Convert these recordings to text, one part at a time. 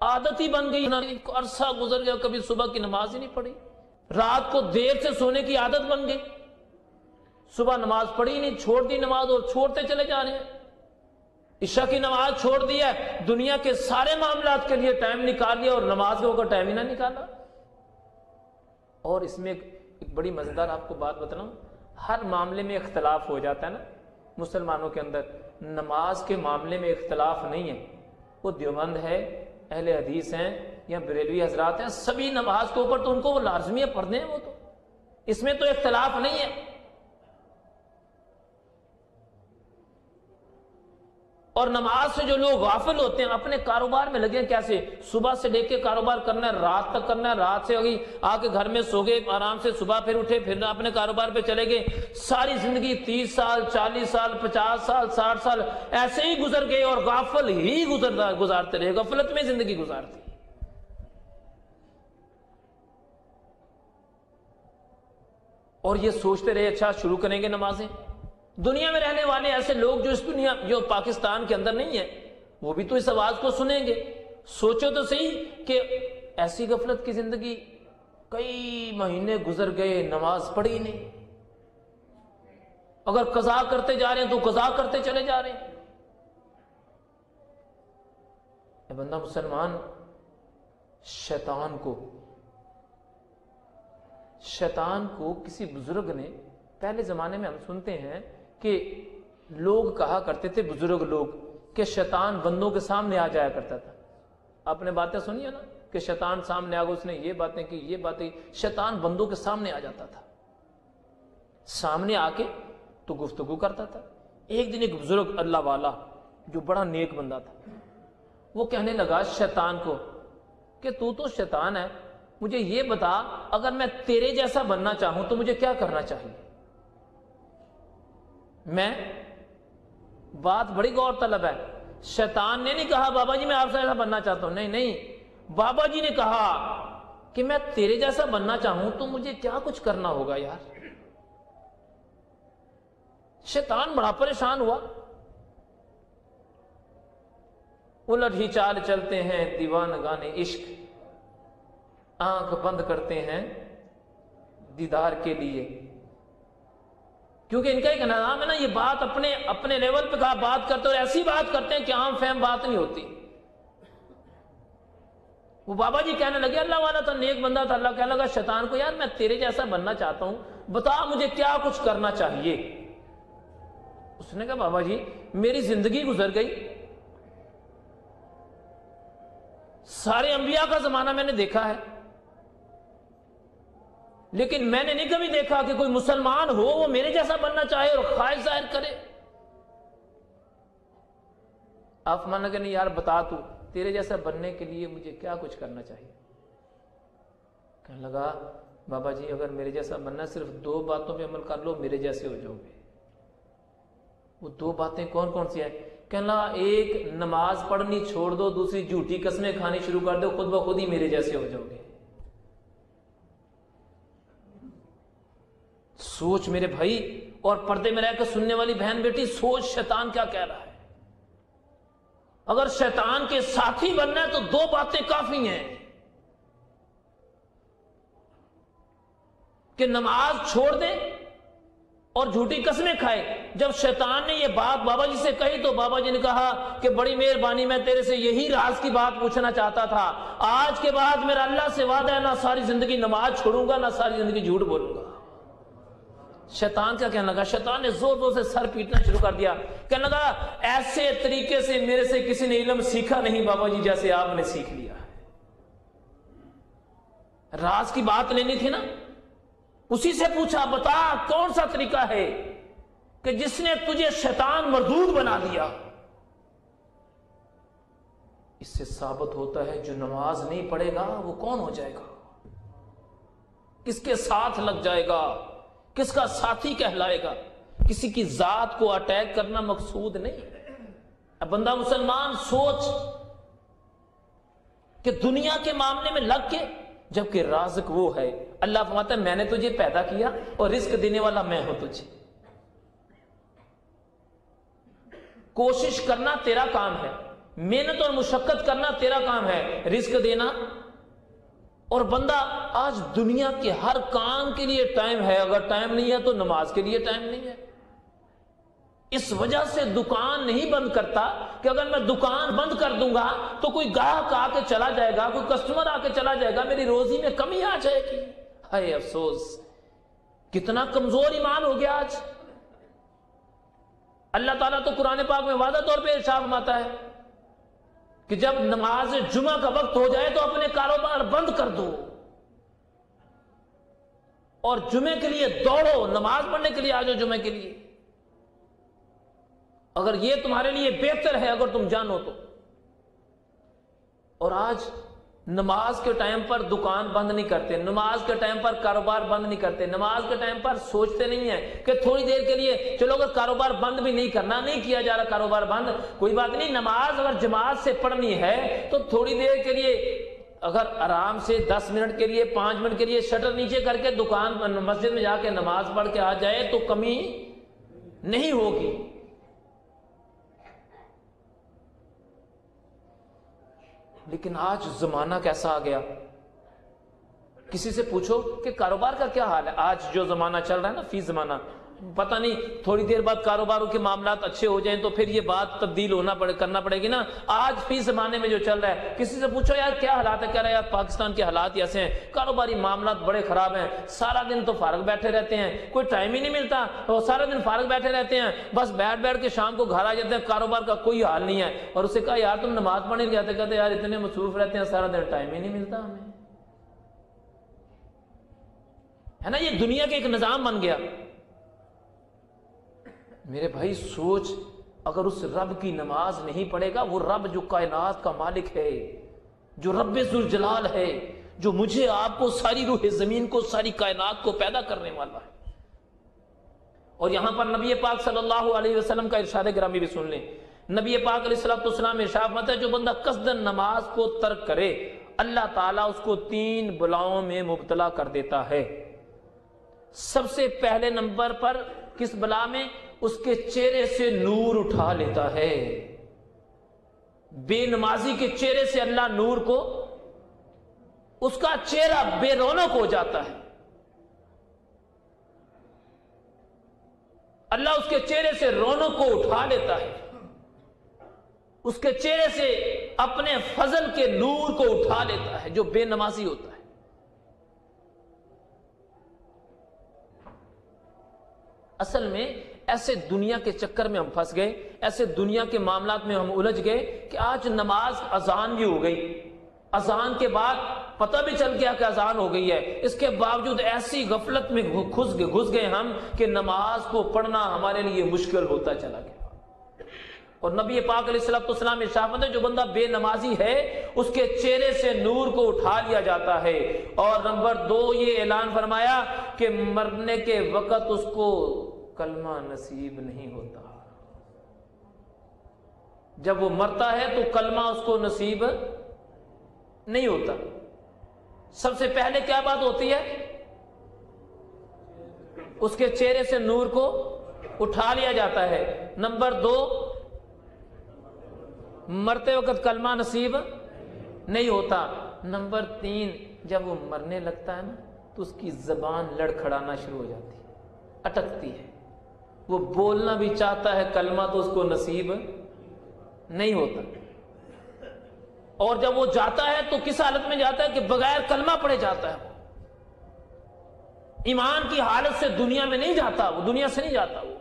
عادت ہی بن گئی، عرصہ گزر گیا کبھی صبح کی نماز ہی نہیں پڑھی، رات کو دیر سے سونے کی عادت بن گئی، صبح نماز پڑھی نہیں، چھوڑ دی نماز اور چھوڑتے چلے جا رہے ہیں، عشاء کی نماز چھوڑ دی ہے، دنیا کے سارے معاملات کے لیے ٹائم نکال لیا اور نماز کے وقت ٹائم ہی نہ نکالا۔ اور اس میں ایک بڑی مزیدار آپ کو بات بتاؤں، ہر معاملے میں اختلاف ہو جاتا ہے نا مسلمانوں کے اندر، نماز کے معاملے میں اختلاف نہیں ہے، وہ دیوبند ہے، اہل حدیث ہیں یا بریلوی حضرات ہیں، سبھی نماز کے اوپر تو ان کو وہ لازمی ہے پڑھنے ہیں، وہ تو اس میں تو اختلاف نہیں ہے۔ اور نماز سے جو لوگ غافل ہوتے ہیں اپنے کاروبار میں لگے ہیں، کیسے صبح سے لے کے کاروبار کرنا ہے، رات تک کرنا ہے، رات سے آ کے گھر میں سو گئے آرام سے، صبح پھر اٹھے پھر اپنے کاروبار پہ چلے گئے، ساری زندگی 30 سال 40 سال 50 سال 60 سال ایسے ہی گزر گئے اور غافل ہی گزارتے رہے، غفلت میں زندگی گزارتی۔ اور یہ سوچتے رہے اچھا شروع کریں گے نمازیں۔ دنیا میں رہنے والے ایسے لوگ جو اس دنیا جو پاکستان کے اندر نہیں ہیں وہ بھی تو اس آواز کو سنیں گے۔ سوچو تو صحیح کہ ایسی غفلت کی زندگی، کئی مہینے گزر گئے نماز پڑھی نہیں، اگر قضا کرتے جا رہے ہیں تو قضا کرتے چلے جا رہے ہیں۔ اے بندہ مسلمان، شیطان کو کسی بزرگ نے، پہلے زمانے میں ہم سنتے ہیں کہ لوگ کہا کرتے تھے، بزرگ لوگ، کہ شیطان بندوں کے سامنے آ جایا کرتا تھا۔ آپ نے باتیں سنی ہے نا کہ شیطان سامنے آ گیا، اس نے یہ باتیں کی، یہ باتیں، شیطان بندوں کے سامنے آ جاتا تھا، سامنے آ کے تو گفتگو کرتا تھا۔ ایک دن ایک بزرگ اللہ والا جو بڑا نیک بندہ تھا، وہ کہنے لگا شیطان کو کہ تو شیطان ہے، مجھے یہ بتا اگر میں تیرے جیسا بننا چاہوں تو مجھے کیا کرنا چاہیے؟ میں بات بڑی غور طلب ہے، شیطان نے نہیں کہا بابا جی میں آپ سے ایسا بننا چاہتا ہوں، نہیں، بابا جی نے کہا کہ میں تیرے جیسا بننا چاہوں تو مجھے کیا کچھ کرنا ہوگا یار۔ شیطان بڑا پریشان ہوا، الٹ ہی چال چلتے ہیں دیوانگان عشق، آنکھ بند کرتے ہیں دیدار کے لیے، کیونکہ ان کا ایک نظام ہے نا، یہ بات اپنے لیول پہ کہا بات کرتے اور ایسی بات کرتے ہیں کہ عام فہم بات نہیں ہوتی۔ وہ بابا جی کہنے لگے، اللہ والا تھا، نیک بندہ تھا، اللہ کہنے لگا شیطان کو یار میں تیرے جیسا بننا چاہتا ہوں، بتا مجھے کیا کچھ کرنا چاہیے۔ اس نے کہا بابا جی میری زندگی گزر گئی، سارے انبیاء کا زمانہ میں نے دیکھا ہے، لیکن میں نے نہیں کبھی دیکھا کہ کوئی مسلمان ہو وہ میرے جیسا بننا چاہے اور خواہش ظاہر کرے۔ آپ مانا کہ نہیں یار بتا تو تیرے جیسا بننے کے لیے مجھے کیا کچھ کرنا چاہیے؟ کہنے لگا بابا جی اگر میرے جیسا بننا صرف 2 باتوں پہ عمل کر لو میرے جیسے ہو جاؤ گے۔ وہ 2 باتیں کون کون سی ہیں؟ کہنا ایک نماز پڑھنی چھوڑ دو، دوسری جھوٹی قسمیں کھانی شروع کر دو، خود بخود ہی میرے جیسے ہو جاؤ گے۔ سوچ میرے بھائی اور پردے میں رہ کر سننے والی بہن بیٹی، سوچ شیطان کیا کہہ رہا ہے۔ اگر شیطان کے ساتھی بننا ہے تو 2 باتیں کافی ہیں کہ نماز چھوڑ دے اور جھوٹی قسمیں کھائے۔ جب شیطان نے یہ بات بابا جی سے کہی تو بابا جی نے کہا کہ بڑی مہربانی، میں تیرے سے یہی راز کی بات پوچھنا چاہتا تھا، آج کے بعد میرا اللہ سے وعدہ ہے نہ ساری زندگی نماز چھوڑوں گا نہ ساری زندگی جھوٹ بولوں گا۔ شیطان کیا کہنے لگا؟ شیطان نے زور زور سے سر پیٹنا شروع کر دیا، کہنے لگا ایسے طریقے سے میرے سے کسی نے علم سیکھا نہیں بابا جی جیسے آپ نے سیکھ لیا ہے۔ راز کی بات لینی تھی نا، اسی سے پوچھا بتا کون سا طریقہ ہے کہ جس نے تجھے شیطان مردود بنا دیا۔ اس سے ثابت ہوتا ہے جو نماز نہیں پڑھے گا وہ کون ہو جائے گا، کس کے ساتھ لگ جائے گا، کس کا ساتھی کہلائے گا۔ کسی کی ذات کو اٹیک کرنا مقصود نہیں۔ اب بندہ مسلمان سوچ کہ دنیا کے معاملے میں لگ کے، جبکہ رازق وہ ہے۔ اللہ فرماتا ہے میں نے تجھے پیدا کیا اور رزق دینے والا میں ہوں تجھے۔ کوشش کرنا تیرا کام ہے، محنت اور مشقت کرنا تیرا کام ہے، رزق دینا. اور بندہ آج دنیا کے ہر کام کے لیے ٹائم ہے، اگر ٹائم نہیں ہے تو نماز کے لیے ٹائم نہیں ہے. اس وجہ سے دکان نہیں بند کرتا کہ اگر میں دکان بند کر دوں گا تو کوئی گاہک آ کے چلا جائے گا، کوئی کسٹمر آ کے چلا جائے گا، میری روزی میں کمی آ جائے گی. ہائے افسوس، کتنا کمزور ایمان ہو گیا آج. اللہ تعالیٰ تو قرآن پاک میں واضح طور پہ ارشاد فرماتا ہے کہ جب نماز جمعہ کا وقت ہو جائے تو اپنے کاروبار بند کر دو اور جمعے کے لیے دوڑو، نماز پڑھنے کے لیے آ جاؤ جمعے کے لیے، اگر یہ تمہارے لیے بہتر ہے، اگر تم جانو تو. اور آج نماز کے ٹائم پر دکان بند نہیں کرتے، نماز کے ٹائم پر کاروبار بند نہیں کرتے، نماز کے ٹائم پر سوچتے نہیں ہیں کہ تھوڑی دیر کے لیے چلو اگر کاروبار بند بھی نہیں کرنا، نہیں کیا جا رہا کاروبار بند، کوئی بات نہیں، نماز اگر جماعت سے پڑھنی ہے تو تھوڑی دیر کے لیے اگر آرام سے 10 منٹ کے لیے 5 منٹ کے لیے شٹر نیچے کر کے دکان مسجد میں جا کے نماز پڑھ کے آ جائے تو کمی نہیں ہوگی. لیکن آج زمانہ کیسا آ گیا، کسی سے پوچھو کہ کاروبار کا کیا حال ہے. آج جو زمانہ چل رہا ہے نا، فی زمانہ، پتہ نہیں تھوڑی دیر بعد کاروباروں کے معاملات اچھے ہو جائیں تو پھر یہ بات تبدیل کرنا پڑے گی نا. آج فی زمانے میں جو چل رہا ہے، کسی سے پوچھو یار کیا حالات ہے، کہہ رہا ہے یار پاکستان کے حالات ایسے ہیں، کاروباری معاملات بڑے خراب ہیں، سارا دن تو فارغ بیٹھے رہتے ہیں، کوئی ٹائم ہی نہیں ملتا، وہ سارا دن فارغ بیٹھے رہتے ہیں، بس بیٹھ کے شام کو گھر آ جاتے ہیں، کاروبار کا کوئی حال نہیں ہے. اور اسے کہا یار تم نماز پڑھنے جاتے، کہتے یار اتنے مصروف رہتے ہیں سارا دن ٹائم ہی نہیں ملتا ہمیں. ہے نا، یہ دنیا کا ایک نظام بن گیا. میرے بھائی سوچ، اگر اس رب کی نماز نہیں پڑھے گا، وہ رب جو کائنات کا مالک ہے، جو رب ذوالجلال ہے، جو مجھے آپ کو، ساری روح زمین کو، ساری کائنات کو پیدا کرنے والا ہے. اور یہاں پر نبی پاک صلی اللہ علیہ وسلم کا ارشاد گرامی بھی سن لیں. نبی پاک علیہ السلام ارشاد فرماتے ہیں جو بندہ قصدن نماز کو ترک کرے اللہ تعالیٰ اس کو 3 بلاؤں میں مبتلا کر دیتا ہے. سب سے پہلے نمبر پر کس بلا میں؟ اس کے چہرے سے نور اٹھا لیتا ہے. بے نمازی کے چہرے سے اللہ نور کو، اس کا چہرہ بے رونق ہو جاتا ہے. اللہ اس کے چہرے سے رونق کو اٹھا لیتا ہے، اس کے چہرے سے اپنے فضل کے نور کو اٹھا لیتا ہے جو بے نمازی ہوتا ہے. اصل میں ایسے دنیا کے چکر میں ہم پھنس گئے، ایسے دنیا کے معاملات میں ہم الجھ گئے کہ آج نماز اذان بھی ہو گئی، اذان کے بعد پتہ بھی چل گیا کہ اذان ہو گئی ہے، اس کے باوجود ایسی غفلت میں گھس گئے ہم کہ نماز کو پڑھنا ہمارے لیے مشکل ہوتا چلا گیا. اور نبی پاک علیہ السلام ارشاد فرماتے ہیں جو بندہ بے نمازی ہے اس کے چہرے سے نور کو اٹھا لیا جاتا ہے. اور نمبر 2 یہ اعلان فرمایا کہ مرنے کے وقت اس کو کلمہ نصیب نہیں ہوتا. جب وہ مرتا ہے تو کلمہ اس کو نصیب نہیں ہوتا. سب سے پہلے کیا بات ہوتی ہے؟ اس کے چہرے سے نور کو اٹھا لیا جاتا ہے. نمبر 2 مرتے وقت کلمہ نصیب نہیں ہوتا. نمبر 3 جب وہ مرنے لگتا ہے نا تو اس کی زبان لڑکھڑانا شروع ہو جاتی ہے، اٹکتی ہے، وہ بولنا بھی چاہتا ہے کلمہ تو اس کو نصیب نہیں ہوتا. اور جب وہ جاتا ہے تو کس حالت میں جاتا ہے کہ بغیر کلمہ پڑھے جاتا ہے. ایمان کی حالت سے دنیا میں نہیں جاتا، وہ دنیا سے نہیں جاتا. وہ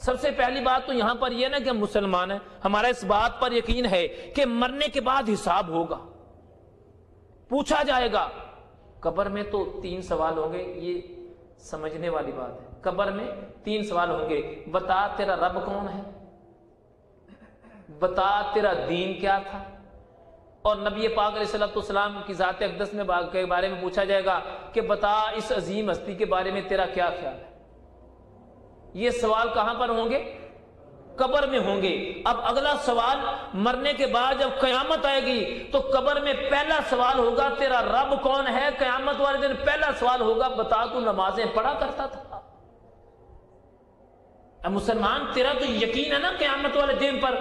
سب سے پہلی بات تو یہاں پر یہ نا کہ ہم مسلمان ہیں، ہمارا اس بات پر یقین ہے کہ مرنے کے بعد حساب ہوگا، پوچھا جائے گا. قبر میں تو 3 سوال ہوں گے، یہ سمجھنے والی بات ہے. قبر میں 3 سوال ہوں گے. بتا تیرا رب کون ہے، بتا تیرا دین کیا تھا. اور نبی پاک علیہ السلام کی ذات اقدس میں کے بارے میں پوچھا جائے گا کہ بتا اس عظیم ہستی کے بارے میں تیرا کیا خیال ہے. یہ سوال کہاں پر ہوں گے؟ قبر میں ہوں گے. اب اگلا سوال مرنے کے بعد جب قیامت آئے گی تو قبر میں پہلا سوال ہوگا تیرا رب کون ہے. قیامت والے دن پہلا سوال ہوگا بتا تو نمازیں پڑھا کرتا تھا. اے مسلمان تیرا تو یقین ہے نا قیامت والے دن پر